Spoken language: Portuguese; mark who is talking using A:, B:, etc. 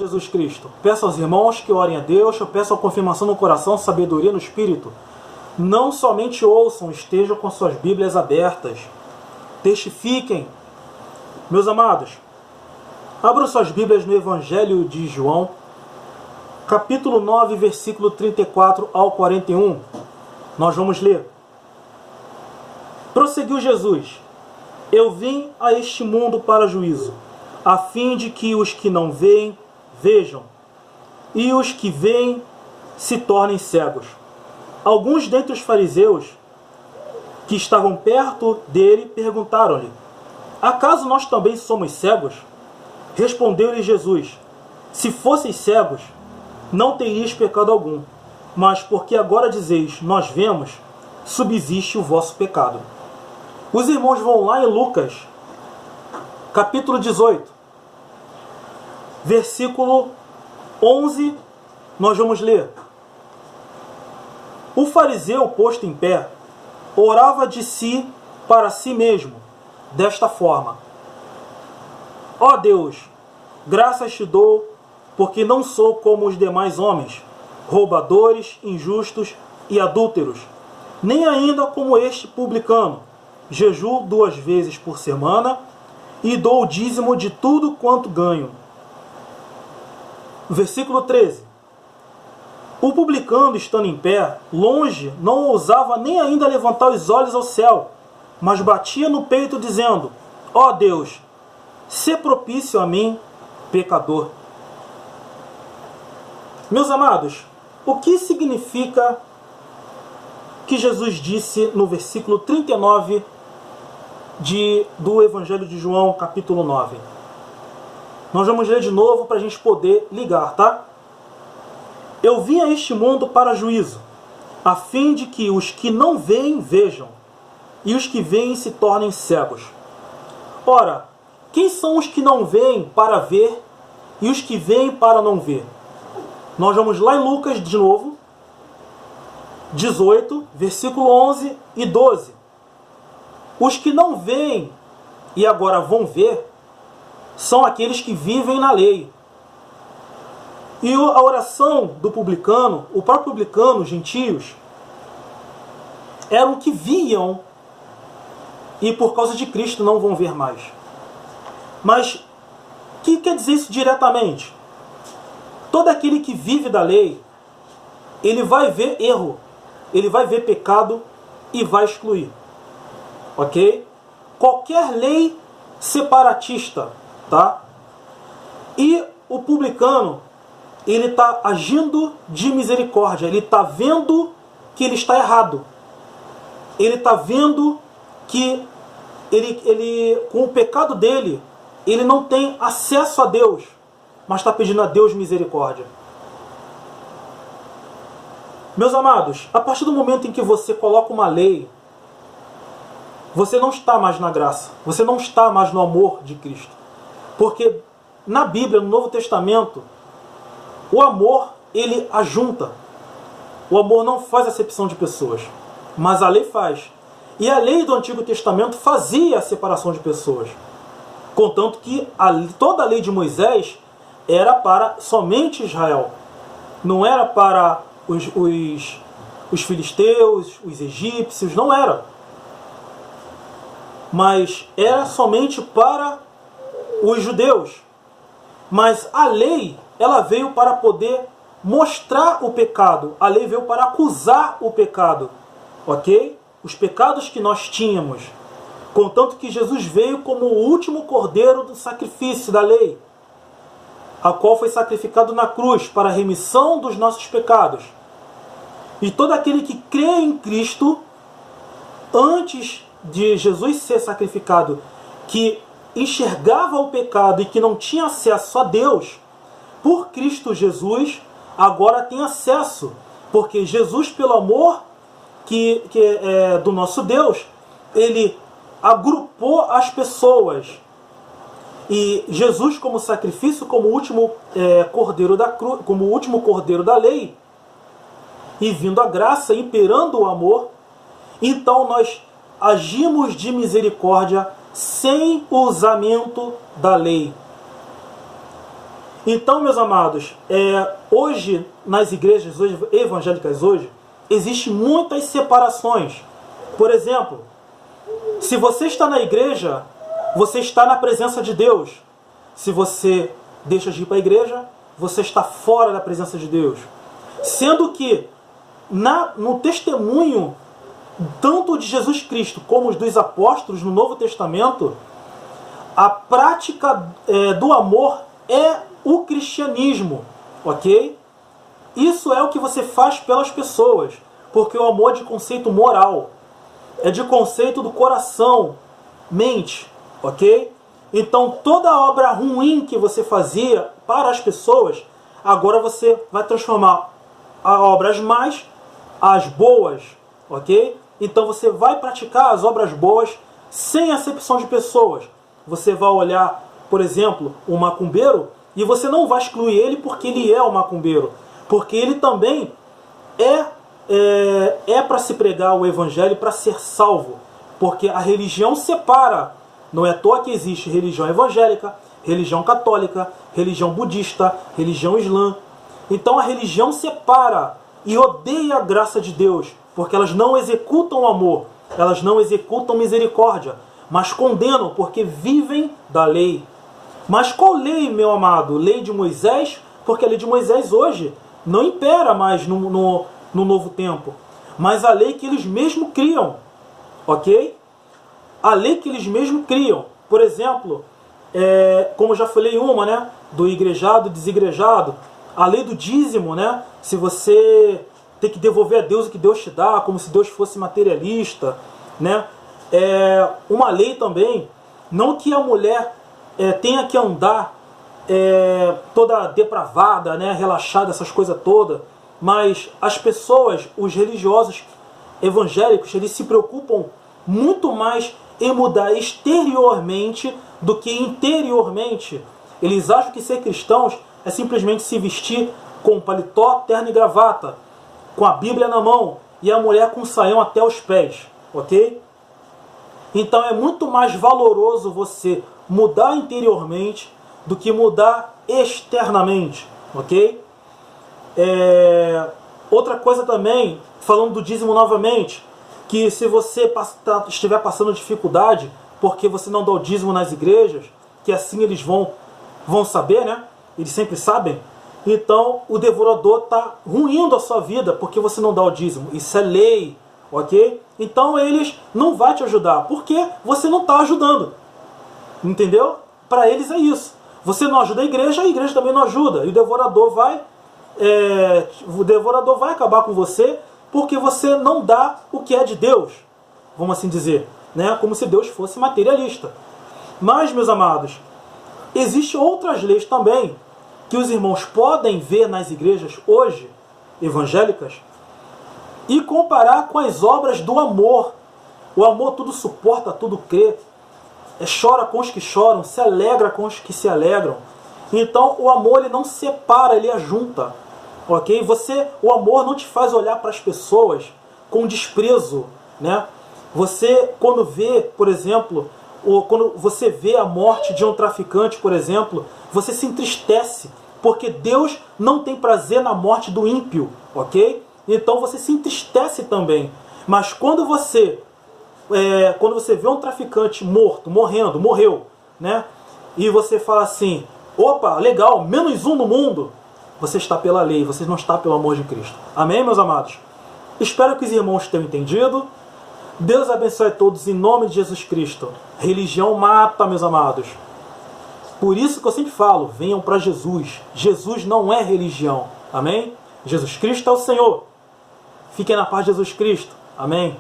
A: Jesus Cristo. Peço aos irmãos que orem a Deus, eu peço a confirmação no coração, sabedoria no Espírito. Não somente ouçam, estejam com suas Bíblias abertas. Testifiquem. Meus amados, abram suas Bíblias no Evangelho de João, capítulo 9, versículo 34 ao 41. Nós vamos ler. Prosseguiu Jesus: Eu vim a este mundo para juízo, a fim de que os que não veem, vejam, e os que veem se tornem cegos. Alguns dentre os fariseus que estavam perto dele perguntaram-lhe: Acaso nós também somos cegos? Respondeu-lhe Jesus: Se fosseis cegos, não terias pecado algum, mas porque agora dizeis, nós vemos, subsiste o vosso pecado. Os irmãos vão lá em Lucas, capítulo 18, versículo 11, nós vamos ler. O fariseu, posto em pé, orava de si para si mesmo, desta forma: Ó Deus, graças te dou, porque não sou como os demais homens, roubadores, injustos e adúlteros, nem ainda como este publicano. Jejuo 2 vezes por semana e dou o dízimo de tudo quanto ganho. Versículo 13. O publicano, estando em pé, longe, não ousava nem ainda levantar os olhos ao céu, mas batia no peito, dizendo: Ó Deus, sê propício a mim, pecador. Meus amados, o que significa que Jesus disse no versículo 39 do Evangelho de João, capítulo 9? Nós vamos ler de novo para a gente poder ligar, tá? Eu vim a este mundo para juízo, a fim de que os que não veem, vejam, e os que veem se tornem cegos. Ora, quem são os que não veem para ver, e os que veem para não ver? Nós vamos lá em Lucas de novo, 18, versículo 11 e 12. Os que não veem e agora vão ver são aqueles que vivem na lei. E a oração do publicano, o próprio publicano, os gentios, eram que viam e por causa de Cristo não vão ver mais. Mas o que quer dizer isso diretamente? Todo aquele que vive da lei, ele vai ver erro, ele vai ver pecado e vai excluir. Ok? Qualquer lei separatista, tá? E o publicano, ele está agindo de misericórdia, ele está vendo que ele está errado. Ele está vendo que ele, com o pecado dele, ele não tem acesso a Deus, mas está pedindo a Deus misericórdia. Meus amados, a partir do momento em que você coloca uma lei, você não está mais na graça, você não está mais no amor de Cristo. Porque na Bíblia, no Novo Testamento, o amor, ele ajunta. O amor não faz acepção de pessoas, mas a lei faz. E a lei do Antigo Testamento fazia a separação de pessoas. Contanto que toda a lei de Moisés era para somente Israel. Não era para os filisteus, os egípcios, não era. Mas era somente para os judeus. Mas a lei, ela veio para poder mostrar o pecado. A lei veio para acusar o pecado. Ok? Os pecados que nós tínhamos. Contanto que Jesus veio como o último cordeiro do sacrifício da lei, a qual foi sacrificado na cruz para a remissão dos nossos pecados. E todo aquele que crê em Cristo, antes de Jesus ser sacrificado, que enxergava o pecado e que não tinha acesso a Deus, por Cristo Jesus, agora tem acesso. Porque Jesus, pelo amor que é do nosso Deus, ele agrupou as pessoas. E Jesus, como sacrifício, como último cordeiro da cruz, como último cordeiro da lei, e vindo a graça, imperando o amor, então nós agimos de misericórdia sem o usamento da lei. Então, meus amados, hoje, nas igrejas evangélicas hoje, existem muitas separações. Por exemplo, se você está na igreja, você está na presença de Deus. Se você deixa de ir para a igreja, você está fora da presença de Deus. Sendo que, no testemunho, tanto de Jesus Cristo como dos apóstolos no Novo Testamento, a prática do amor é o cristianismo, ok? Isso é o que você faz pelas pessoas, porque o amor é de conceito moral, é de conceito do coração, mente, ok? Então toda obra ruim que você fazia para as pessoas, agora você vai transformar as obras más, as boas, ok? Então você vai praticar as obras boas sem acepção de pessoas. Você vai olhar, por exemplo, um macumbeiro e você não vai excluir ele porque ele é um macumbeiro, porque ele também é para se pregar o evangelho, para ser salvo, porque a religião separa. Não é à toa que existe religião evangélica, religião católica, religião budista, religião islã. Então a religião separa e odeia a graça de Deus, porque elas não executam o amor, elas não executam misericórdia, mas condenam porque vivem da lei. Mas qual lei, meu amado? Lei de Moisés? Porque a lei de Moisés hoje não impera mais no novo tempo, mas a lei que eles mesmos criam, ok? A lei que eles mesmos criam. Por exemplo, como eu já falei uma, né? Do igrejado e desigrejado. A lei do dízimo, né? Se você tem que devolver a Deus o que Deus te dá, como se Deus fosse materialista, né? Uma lei também, não que a mulher tenha que andar toda depravada, né? Relaxada, essas coisas todas, mas as pessoas, os religiosos evangélicos, eles se preocupam muito mais em mudar exteriormente do que interiormente. Eles acham que ser cristãos é simplesmente se vestir com paletó, terno e gravata, com a Bíblia na mão, e a mulher com saião até os pés, ok? Então é muito mais valoroso você mudar interiormente do que mudar externamente, ok? Outra coisa também, falando do dízimo novamente, que se você estiver passando dificuldade porque você não dá o dízimo nas igrejas, que assim eles vão saber, né? Eles sempre sabem. Então o devorador está ruindo a sua vida porque você não dá o dízimo. Isso é lei, ok? Então eles não vão te ajudar porque você não está ajudando. Entendeu? Para eles é isso. Você não ajuda a igreja também não ajuda. E o devorador vai acabar com você porque você não dá o que é de Deus, vamos assim dizer, né? Como se Deus fosse materialista. Mas, meus amados, existem outras leis também que os irmãos podem ver nas igrejas hoje, evangélicas, e comparar com as obras do amor. O amor tudo suporta, tudo crê, chora com os que choram, se alegra com os que se alegram. Então o amor ele não separa, ele ajunta. Ok? O amor não te faz olhar para as pessoas com desprezo, né? Você, quando vê, por exemplo, quando você vê a morte de um traficante, por exemplo, você se entristece, porque Deus não tem prazer na morte do ímpio, ok? Então você se entristece também. Mas quando você vê um traficante morreu, né? E você fala assim, opa, legal, menos um no mundo. Você está pela lei, você não está pelo amor de Cristo. Amém, meus amados? Espero que os irmãos tenham entendido. Deus abençoe a todos em nome de Jesus Cristo. Religião mata, meus amados. Por isso que eu sempre falo, venham para Jesus. Jesus não é religião. Amém? Jesus Cristo é o Senhor. Fiquem na paz de Jesus Cristo. Amém?